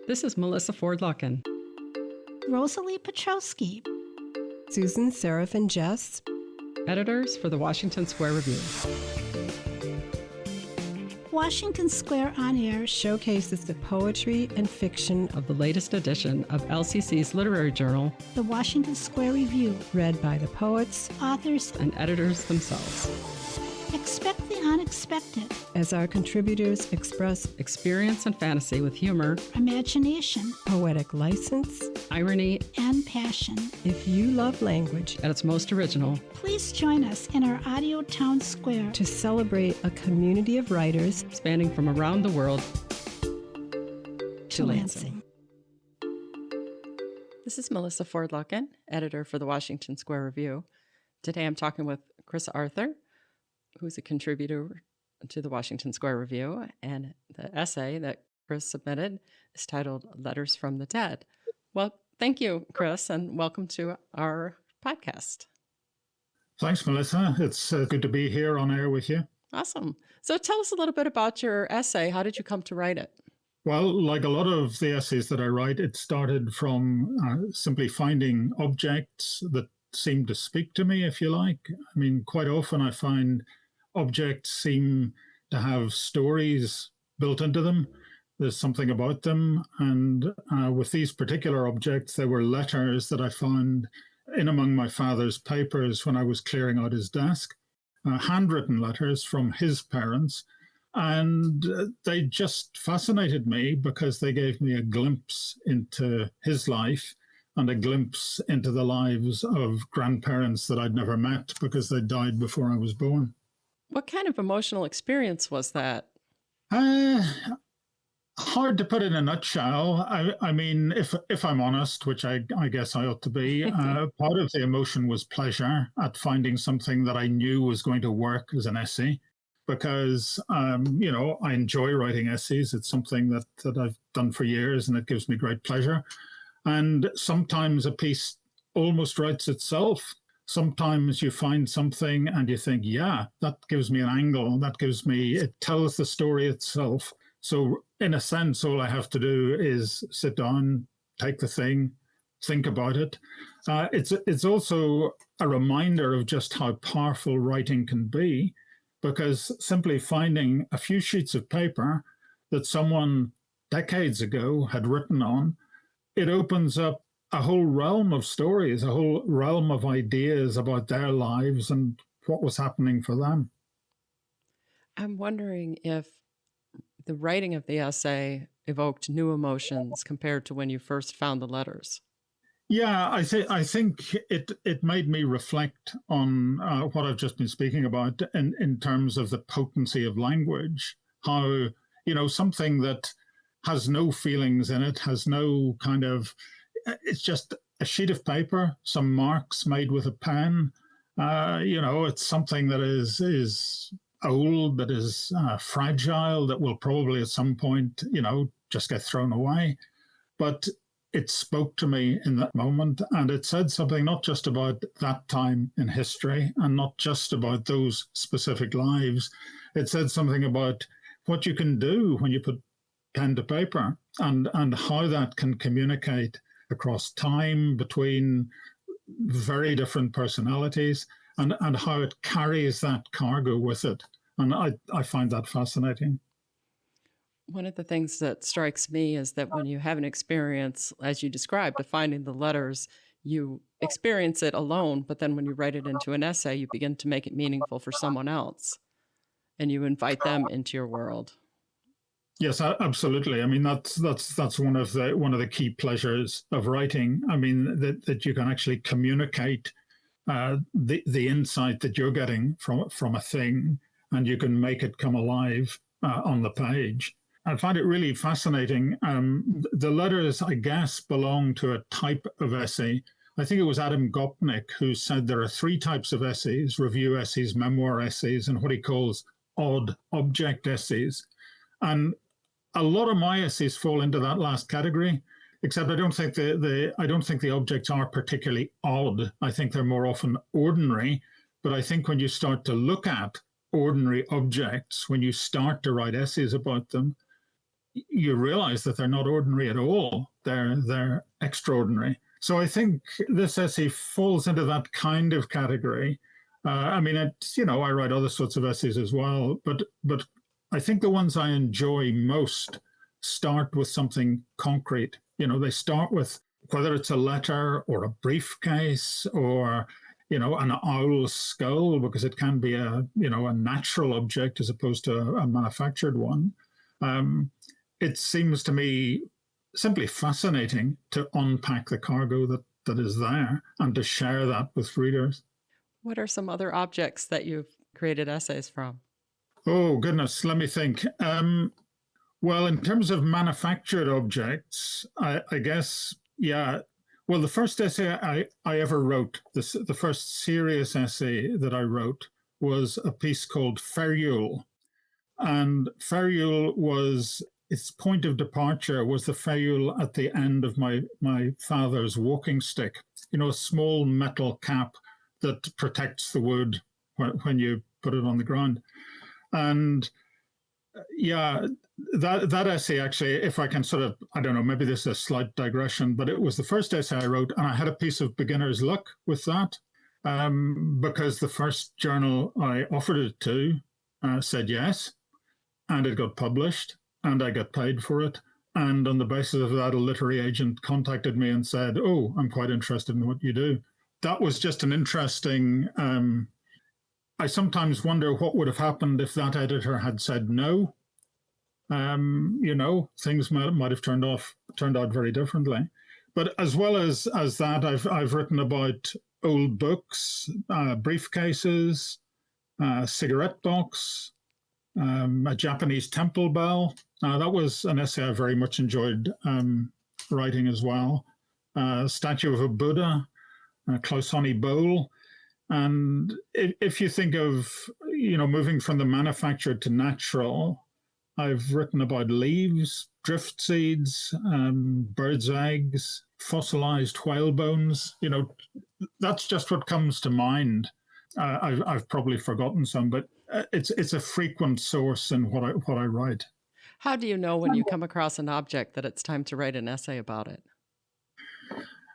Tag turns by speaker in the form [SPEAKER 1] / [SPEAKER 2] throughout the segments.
[SPEAKER 1] This is Melissa Ford Luckin.
[SPEAKER 2] Rosalie Petrowski.
[SPEAKER 3] Susan, Seraph, and Jess.
[SPEAKER 1] Editors for the Washington Square Review.
[SPEAKER 2] Washington Square On Air
[SPEAKER 3] Showcases the poetry and fiction
[SPEAKER 1] of the latest edition of LCC's literary journal,
[SPEAKER 2] the Washington Square Review,
[SPEAKER 3] read by the poets,
[SPEAKER 2] authors,
[SPEAKER 1] and editors themselves.
[SPEAKER 2] Expect the unexpected
[SPEAKER 3] as our contributors express
[SPEAKER 1] experience and fantasy with humor,
[SPEAKER 2] imagination,
[SPEAKER 3] poetic license,
[SPEAKER 1] irony,
[SPEAKER 2] and passion.
[SPEAKER 3] If you love language
[SPEAKER 1] at its most original,
[SPEAKER 2] please join us in our audio town square
[SPEAKER 3] to celebrate a community of writers
[SPEAKER 1] spanning from around the world
[SPEAKER 2] to Lansing.
[SPEAKER 1] This is Melissa Ford Luckin, editor for the Washington Square Review. Today I'm talking with Chris Arthur, who's a contributor to the Washington Square Review, and the essay that Chris submitted is titled Letters from the Dead. Well, thank you, Chris, and welcome to our podcast.
[SPEAKER 4] Thanks, Melissa. It's good to be here on air with you.
[SPEAKER 1] Awesome. So tell us a little bit about your essay. How did you come to write it?
[SPEAKER 4] Well, like a lot of the essays that I write, it started from simply finding objects that seem to speak to me, if you like. I mean, quite often I find objects seem to have stories built into them. There's something about them. And with these particular objects, there were letters that I found in among my father's papers when I was clearing out his desk, handwritten letters from his parents. And they just fascinated me because they gave me a glimpse into his life and a glimpse into the lives of grandparents that I'd never met because they died before I was born.
[SPEAKER 1] What kind of emotional experience was that?
[SPEAKER 4] Hard to put in a nutshell. I mean, if I'm honest, which I guess I ought to be, part of the emotion was pleasure at finding something that I knew was going to work as an essay, because, I enjoy writing essays. It's something that I've done for years, and it gives me great pleasure. And sometimes a piece almost writes itself. Sometimes you find something and you think, yeah, that gives me an angle. It tells the story itself. So in a sense, all I have to do is sit down, take the thing, think about it. It's also a reminder of just how powerful writing can be, because simply finding a few sheets of paper that someone decades ago had written on, it opens up a whole realm of stories, a whole realm of ideas about their lives and what was happening for them.
[SPEAKER 1] I'm wondering if the writing of the essay evoked new emotions compared to when you first found the letters.
[SPEAKER 4] Yeah, I think it made me reflect on what I've just been speaking about in terms of the potency of language. How, something that has no feelings in it, has no kind of, it's just a sheet of paper, some marks made with a pen. It's something that is old, that is fragile, that will probably at some point, just get thrown away. But it spoke to me in that moment, and it said something not just about that time in history and not just about those specific lives. It said something about what you can do when you put pen to paper and how that can communicate across time between very different personalities and how it carries that cargo with it. And I find that fascinating.
[SPEAKER 1] One of the things that strikes me is that when you have an experience, as you described, of finding the letters, you experience it alone, but then when you write it into an essay, you begin to make it meaningful for someone else, and you invite them into your world.
[SPEAKER 4] Yes, absolutely. I mean, that's one of the key pleasures of writing. I mean, that you can actually communicate the insight that you're getting from a thing, and you can make it come alive on the page. I find it really fascinating. The letters, I guess, belong to a type of essay. I think it was Adam Gopnik who said there are three types of essays: review essays, memoir essays, and what he calls odd object essays. And a lot of my essays fall into that last category, except I don't think the objects are particularly odd. I think they're more often ordinary. But I think when you start to look at ordinary objects, when you start to write essays about them, you realize that they're not ordinary at all. They're extraordinary. So I think this essay falls into that kind of category. I mean, it's, I write other sorts of essays as well, but I think the ones I enjoy most start with something concrete. They start with whether it's a letter or a briefcase or an owl's skull, because it can be a natural object as opposed to a manufactured one. It seems to me simply fascinating to unpack the cargo that is there and to share that with readers.
[SPEAKER 1] What are some other objects that you've created essays from?
[SPEAKER 4] Oh, goodness, let me think. Well, in terms of manufactured objects, I guess, yeah. Well, the first essay I ever wrote, the first serious essay that I wrote, was a piece called Ferule. And Ferule was, its point of departure was the ferule at the end of my father's walking stick, a small metal cap that protects the wood when you put it on the ground. And yeah, that essay actually, if I can sort of, I don't know, maybe this is a slight digression, but it was the first essay I wrote, and I had a piece of beginner's luck with that, because the first journal I offered it to said yes, and it got published, and I got paid for it. And on the basis of that, a literary agent contacted me and said, "Oh, I'm quite interested in what you do." That was just an interesting. I sometimes wonder what would have happened if that editor had said no. Things might have turned out very differently. But as well as that, I've written about old books, briefcases, cigarette box, a Japanese temple bell. That was an essay I very much enjoyed writing as well. Statue of a Buddha, a Klausoni bowl. And if you think of, moving from the manufactured to natural, I've written about leaves, drift seeds, birds' eggs, fossilized whale bones. That's just what comes to mind. I've probably forgotten some, but it's a frequent source in what I write.
[SPEAKER 1] How do you know when you come across an object that it's time to write an essay about it?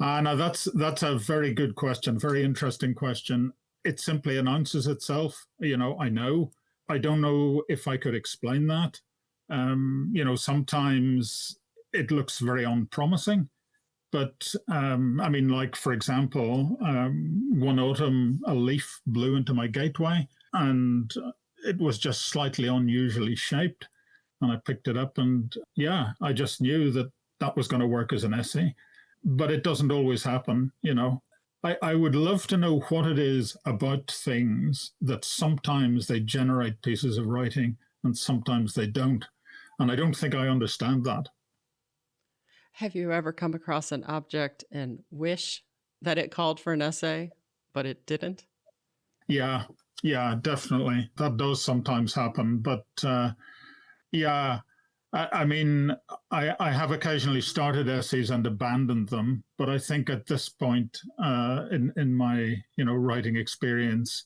[SPEAKER 4] Now that's a very good question, very interesting question. It simply announces itself. I know. I don't know if I could explain that. Sometimes it looks very unpromising. But like, for example, one autumn, a leaf blew into my gateway and it was just slightly unusually shaped. And I picked it up and I just knew that was going to work as an essay. But it doesn't always happen, I would love to know what it is about things that sometimes they generate pieces of writing and sometimes they don't. And I don't think I understand that.
[SPEAKER 1] Have you ever come across an object and wish that it called for an essay, but it didn't?
[SPEAKER 4] Yeah, definitely. That does sometimes happen. But I have occasionally started essays and abandoned them, but I think at this point in my writing experience,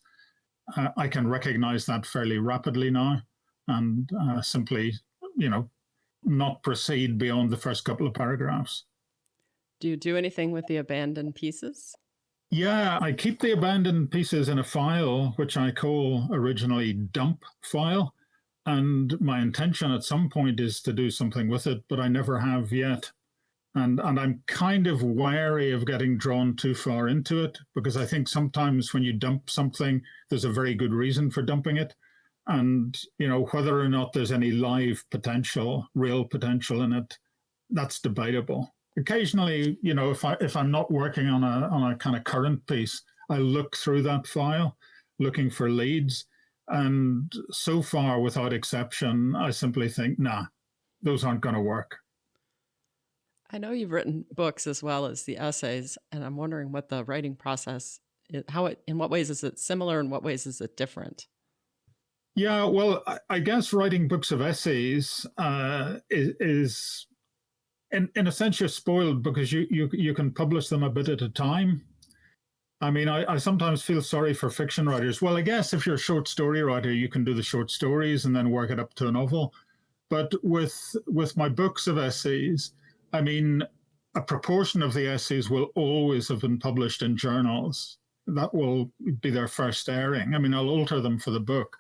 [SPEAKER 4] I can recognize that fairly rapidly now, and simply not proceed beyond the first couple of paragraphs.
[SPEAKER 1] Do you do anything with the abandoned pieces?
[SPEAKER 4] Yeah, I keep the abandoned pieces in a file which I call originally dump file. And my intention at some point is to do something with it, but I never have yet. And I'm kind of wary of getting drawn too far into it, because I think sometimes when you dump something, there's a very good reason for dumping it. And, whether or not there's any live potential, real potential in it, that's debatable. Occasionally, if I'm not working on a kind of current piece, I look through that file looking for leads. And so far, without exception, I simply think, nah, those aren't going to work.
[SPEAKER 1] I know you've written books as well as the essays, and I'm wondering what the writing process is, in what ways is it similar, and what ways is it different?
[SPEAKER 4] Yeah, well, I guess writing books of essays is in a sense, you're spoiled because you can publish them a bit at a time. I mean, I sometimes feel sorry for fiction writers. Well, I guess if you're a short story writer, you can do the short stories and then work it up to a novel. But with my books of essays, I mean, a proportion of the essays will always have been published in journals. That will be their first airing. I mean, I'll alter them for the book,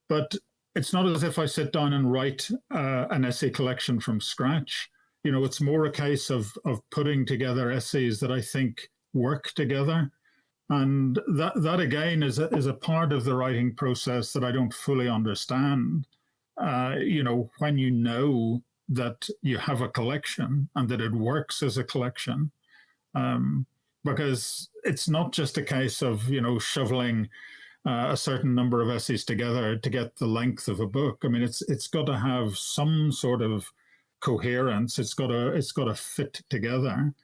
[SPEAKER 4] but it's not as if I sit down and write an essay collection from scratch. It's more a case of putting together essays that I think work together. And that again is a part of the writing process that I don't fully understand. When you know that you have a collection and that it works as a collection, because it's not just a case of shoveling a certain number of essays together to get the length of a book. I mean, it's got to have some sort of coherence. It's got to fit together,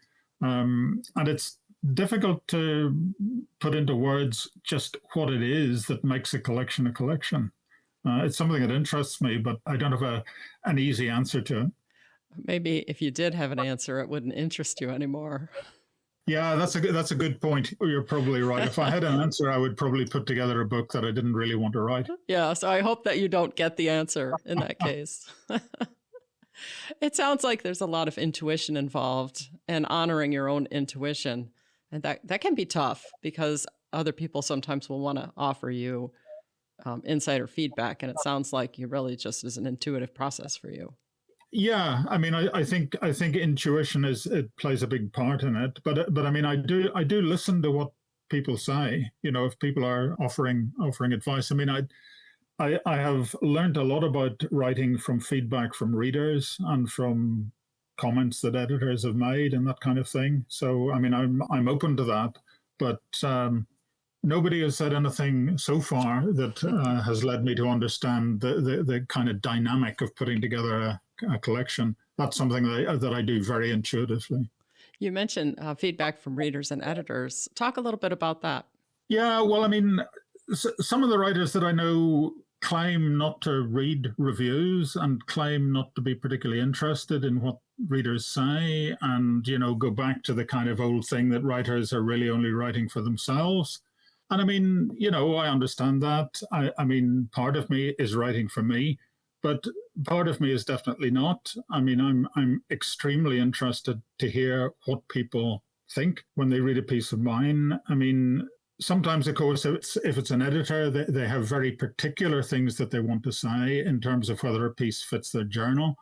[SPEAKER 4] and it's difficult to put into words just what it is that makes a collection a collection. It's something that interests me, but I don't have an easy answer to it.
[SPEAKER 1] Maybe if you did have an answer, it wouldn't interest you anymore.
[SPEAKER 4] Yeah, that's a good point. You're probably right. If I had an answer, I would probably put together a book that I didn't really want to write.
[SPEAKER 1] Yeah, so I hope that you don't get the answer in that case. It sounds like there's a lot of intuition involved and honoring your own intuition. And that can be tough because other people sometimes will want to offer you insider feedback. And it sounds like you really just is an intuitive process for you.
[SPEAKER 4] Yeah, I mean, I think intuition it plays a big part in it, but I mean, I do listen to what people say. If people are offering advice. I mean, I have learned a lot about writing from feedback from readers and from comments that editors have made and that kind of thing. So I mean, I'm open to that, but nobody has said anything so far that has led me to understand the kind of dynamic of putting together a collection. That's something that I do very intuitively.
[SPEAKER 1] You mentioned feedback from readers and editors. Talk a little bit about that.
[SPEAKER 4] Yeah, well, I mean, some of the writers that I know claim not to read reviews and claim not to be particularly interested in what readers say, and go back to the kind of old thing that writers are really only writing for themselves. And I mean, I understand that. I mean, part of me is writing for me, but part of me is definitely not. I mean, I'm extremely interested to hear what people think when they read a piece of mine. I mean, sometimes, of course, if it's an editor, they have very particular things that they want to say in terms of whether a piece fits their journal.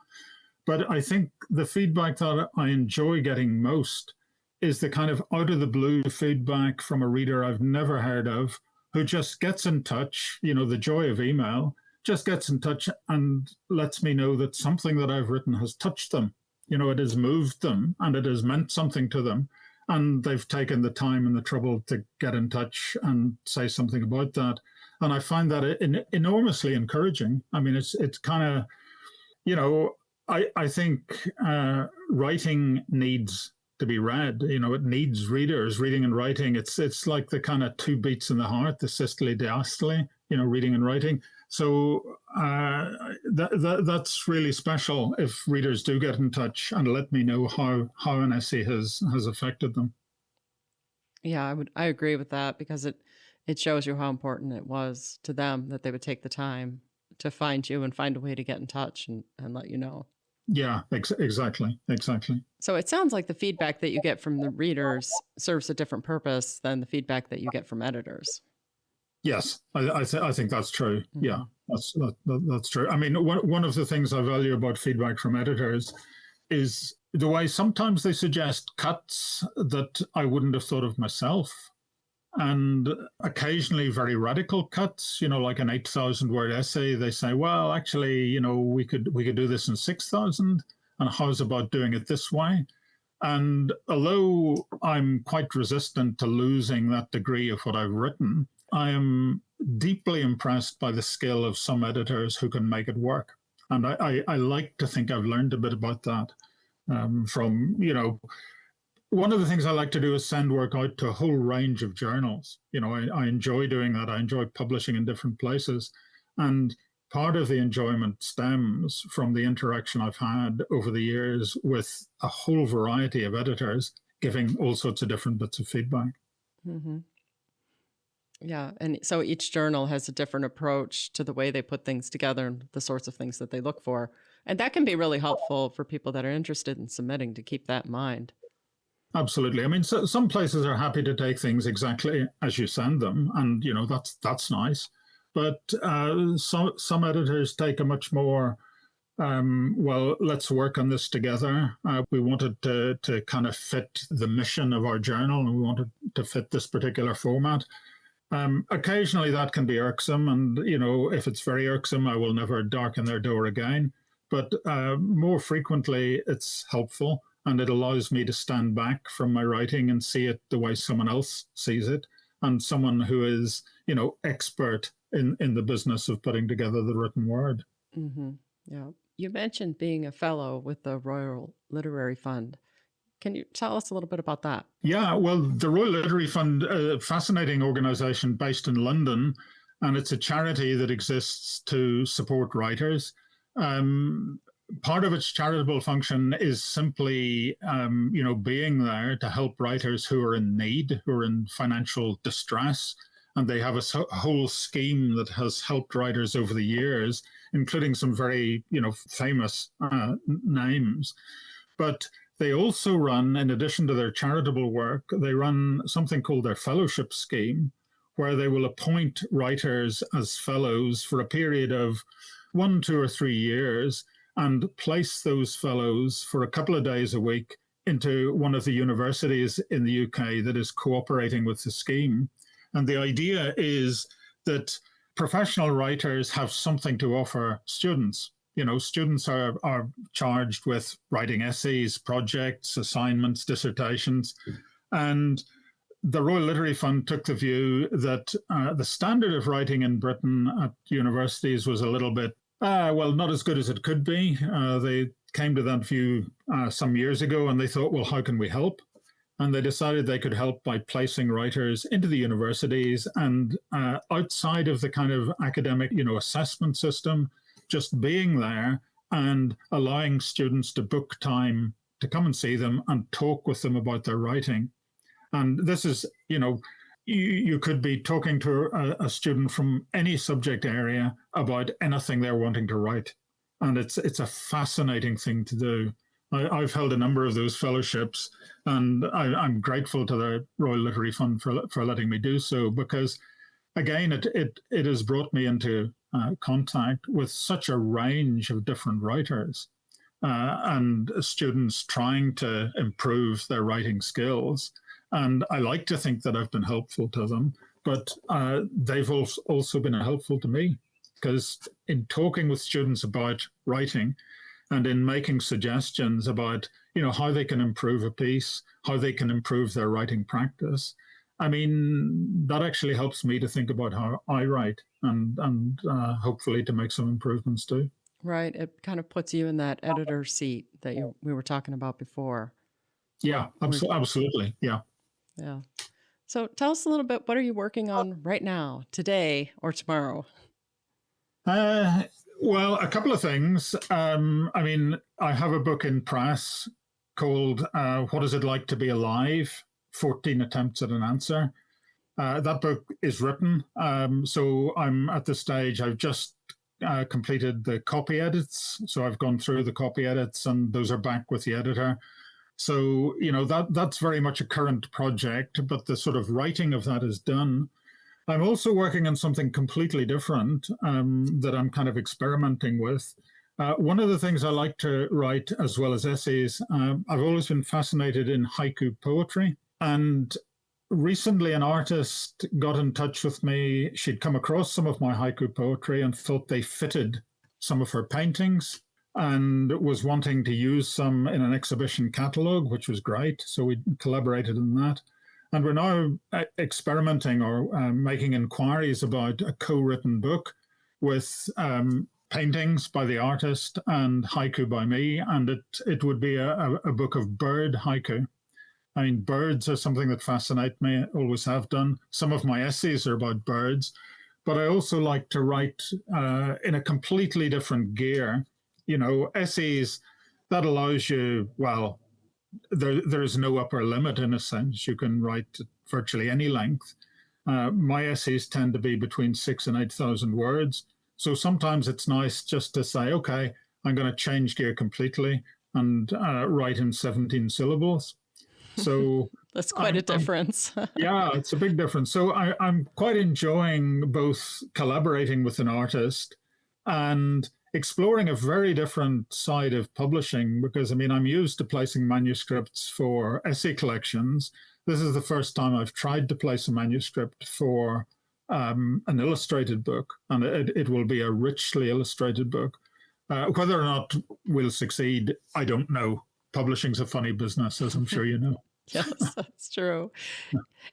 [SPEAKER 4] But I think the feedback that I enjoy getting most is the kind of out of the blue feedback from a reader I've never heard of, who just gets in touch, the joy of email, just gets in touch and lets me know that something that I've written has touched them. It has moved them and it has meant something to them. And they've taken the time and the trouble to get in touch and say something about that. And I find that enormously encouraging. I mean, it's kind of, I think writing needs to be read. It needs readers. Reading and writing. It's like the kind of two beats in the heart, the systole, diastole. Reading and writing. So that's really special if readers do get in touch and let me know how an essay has affected them.
[SPEAKER 1] Yeah, I agree with that because it shows you how important it was to them that they would take the time to find you and find a way to get in touch and let you know.
[SPEAKER 4] Yeah, exactly.
[SPEAKER 1] So it sounds like the feedback that you get from the readers serves a different purpose than the feedback that you get from editors.
[SPEAKER 4] Yes, I think that's true.
[SPEAKER 1] Mm-hmm.
[SPEAKER 4] Yeah, that's true. I mean, one of the things I value about feedback from editors is the way sometimes they suggest cuts that I wouldn't have thought of myself, and occasionally very radical cuts. Like an 8,000-word essay, they say, well, actually, we could do this in 6,000, and how's about doing it this way? And although I'm quite resistant to losing that degree of what I've written, I am deeply impressed by the skill of some editors who can make it work. And I like to think I've learned a bit about that from, one of the things I like to do is send work out to a whole range of journals. I enjoy doing that. I enjoy publishing in different places. And part of the enjoyment stems from the interaction I've had over the years with a whole variety of editors giving all sorts of different bits of feedback.
[SPEAKER 1] Mm-hmm. Yeah. And so each journal has a different approach to the way they put things together and the sorts of things that they look for. And that can be really helpful for people that are interested in submitting to keep that in mind.
[SPEAKER 4] Absolutely. I mean, so, some places are happy to take things exactly as you send them, and that's nice. But some editors take a much more well, let's work on this together. We wanted to kind of fit the mission of our journal, and we wanted to fit this particular format. Occasionally, that can be irksome, and if it's very irksome, I will never darken their door again. But more frequently, it's helpful, and it allows me to stand back from my writing and see it the way someone else sees it, and someone who is, expert in the business of putting together the written word.
[SPEAKER 1] Hmm. Yeah. You mentioned being a fellow with the Royal Literary Fund. Can you tell us a little bit about that?
[SPEAKER 4] Yeah, well, the Royal Literary Fund, a fascinating organisation based in London, and it's a charity that exists to support writers. Part of its charitable function is simply, being there to help writers who are in need, who are in financial distress. And they have a whole scheme that has helped writers over the years, including some very, famous names. But they also run, in addition to their charitable work, they run something called their fellowship scheme, where they will appoint writers as fellows for a period of 1, 2, or 3 years and place those fellows for a couple of days a week into one of the universities in the UK that is cooperating with the scheme. And the idea is that professional writers have something to offer students. Students are charged with writing essays, projects, assignments, dissertations. And the Royal Literary Fund took the view that the standard of writing in Britain at universities was a little bit, not as good as it could be. They came to that view some years ago, and they thought, well, how can we help? And they decided they could help by placing writers into the universities and outside of the kind of academic, assessment system, just being there and allowing students to book time to come and see them and talk with them about their writing. And this is, you could be talking to a student from any subject area about anything they're wanting to write. And it's a fascinating thing to do. I've held a number of those fellowships, and I'm grateful to the Royal Literary Fund for letting me do so, because, again, it has brought me into contact with such a range of different writers and students trying to improve their writing skills. And I like to think that I've been helpful to them, but they've also been helpful to me, because in talking with students about writing, and in making suggestions about, how they can improve a piece, how they can improve their writing practice, I mean, that actually helps me to think about how I write and hopefully to make some improvements too.
[SPEAKER 1] Right. It kind of puts you in that editor seat that we were talking about before.
[SPEAKER 4] Yeah, absolutely. Yeah.
[SPEAKER 1] Yeah. So tell us a little bit, what are you working on right now, today or tomorrow?
[SPEAKER 4] Well, a couple of things. I have a book in press called What Is It Like to Be Alive? 14 Attempts at an Answer. That book is written. So I'm at the stage, I've just completed the copy edits. So I've gone through the copy edits, and those are back with the editor. So, that's very much a current project, but the sort of writing of that is done. I'm also working on something completely different that I'm kind of experimenting with. One of the things I like to write, as well as essays, I've always been fascinated in haiku poetry. And recently an artist got in touch with me. She'd come across some of my haiku poetry and thought they fitted some of her paintings, and was wanting to use some in an exhibition catalogue, which was great. So we collaborated in that. And we're now experimenting or making inquiries about a co-written book with paintings by the artist and haiku by me. And it would be a book of bird haiku. I mean, birds are something that fascinate me, always have done. Some of my essays are about birds, but I also like to write in a completely different gear. Essays, that allows you, well, there's no upper limit in a sense. You can write virtually any length. My essays tend to be between 6,000 and 8,000 words. So sometimes it's nice just to say, okay, I'm going to change gear completely and write in 17 syllables. So
[SPEAKER 1] That's quite a difference.
[SPEAKER 4] yeah, it's a big difference. So I'm quite enjoying both collaborating with an artist and exploring a very different side of publishing, because I mean, I'm used to placing manuscripts for essay collections. This is the first time I've tried to place a manuscript for an illustrated book, and it will be a richly illustrated book. Whether or not we'll succeed, I don't know. Publishing's a funny business, as I'm sure you know.
[SPEAKER 1] Yes, that's true.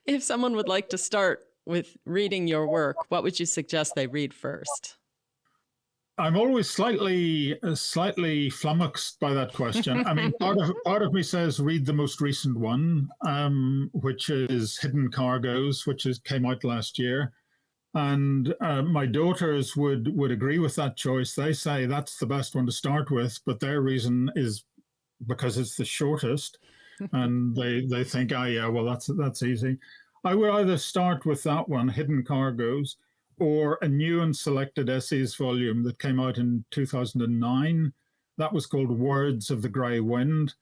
[SPEAKER 1] If someone would like to start with reading your work, what would you suggest they read first?
[SPEAKER 4] I'm always slightly flummoxed by that question. I mean, part of me says read the most recent one, which is Hidden Cargoes, which came out last year. And my daughters would agree with that choice. They say that's the best one to start with, but their reason is because it's the shortest. And they think, oh yeah, well that's easy. I would either start with that one, Hidden Cargoes, or a new and selected essays volume that came out in 2009. That was called Words of the Grey Wind.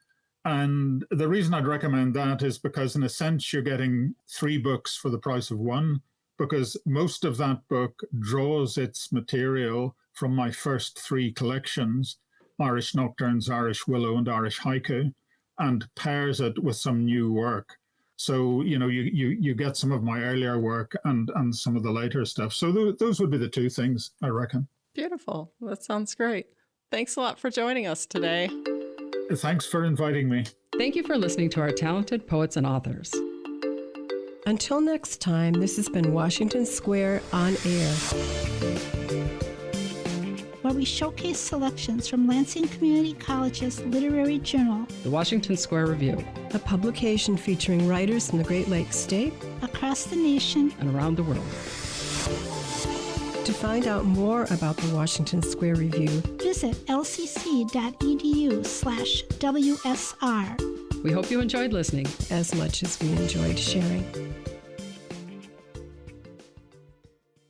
[SPEAKER 4] And the reason I'd recommend that is because in a sense you're getting 3 books for the price of one, because most of that book draws its material from my first 3 collections, Irish Nocturnes, Irish Willow, and Irish Haiku, and pairs it with some new work. So, you know, you get some of my earlier work and some of the later stuff. So those would be the 2 things, I reckon.
[SPEAKER 1] Beautiful. That sounds great. Thanks a lot for joining us today.
[SPEAKER 4] Thanks for inviting me.
[SPEAKER 1] Thank you for listening to our talented poets and authors.
[SPEAKER 3] Until next time, this has been Washington Square on Air,
[SPEAKER 2] where we showcase selections from Lansing Community College's literary journal,
[SPEAKER 1] The Washington Square Review,
[SPEAKER 3] a publication featuring writers from the Great Lakes State
[SPEAKER 2] across the nation
[SPEAKER 1] and around the world.
[SPEAKER 3] To find out more about the Washington Square Review,
[SPEAKER 2] visit lcc.edu/WSR.
[SPEAKER 1] We hope you enjoyed listening
[SPEAKER 3] as much as we enjoyed sharing.